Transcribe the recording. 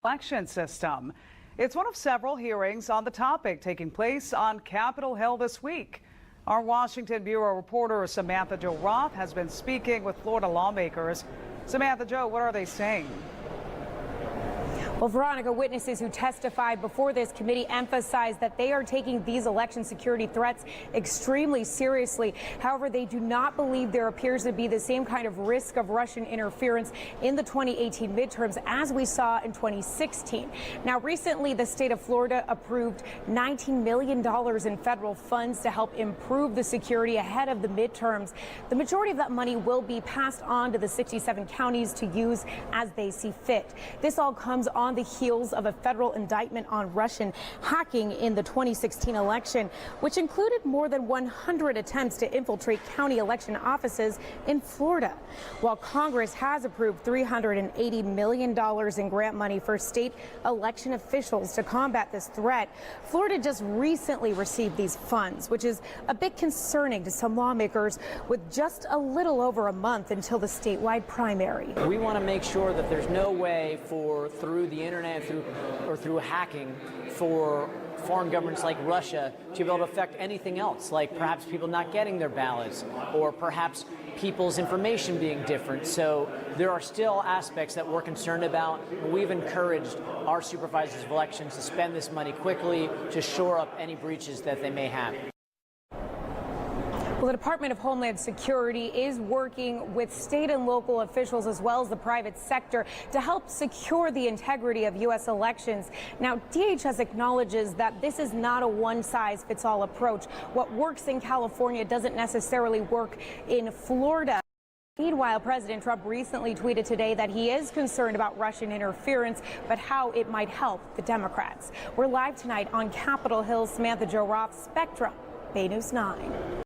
election system. It's one of several hearings on the topic taking place on Capitol Hill this week. Our Washington Bureau reporter Samantha-Jo has been speaking with Florida lawmakers. Samantha-Jo, what are they saying? Well, Veronica, witnesses who testified before this committee emphasized that they are taking these election security threats extremely seriously. However, they do not believe there appears to be the same kind of risk of Russian interference in the 2018 midterms as we saw in 2016. Now, recently, the state of Florida approved $19 million in federal funds to help improve the security ahead of the midterms. The majority of that money will be passed on to the 67 counties to use as they see fit. This all comes on the heels of a federal indictment on Russian hacking in the 2016 election, which included more than 100 attempts to infiltrate county election offices in Florida. While Congress has approved $380 million in grant money for state election officials to combat this threat, Florida just recently received these funds, which is a bit concerning to some lawmakers with just a little over a month until the statewide primary. We want to make sure that there's no way through the internet or through hacking for foreign governments like Russia to be able to affect anything else, like perhaps people not getting their ballots or perhaps people's information being different. So there are still aspects that we're concerned about. We've encouraged our supervisors of elections to spend this money quickly to shore up any breaches that they may have. Well, the Department of Homeland Security is working with state and local officials as well as the private sector to help secure the integrity of U.S. elections. Now, DHS acknowledges that this is not a one-size-fits-all approach. What works in California doesn't necessarily work in Florida. Meanwhile, President Trump recently tweeted today that he is concerned about Russian interference, but how it might help the Democrats. We're live tonight on Capitol Hill. Samantha-Jo, Spectrum, BN9.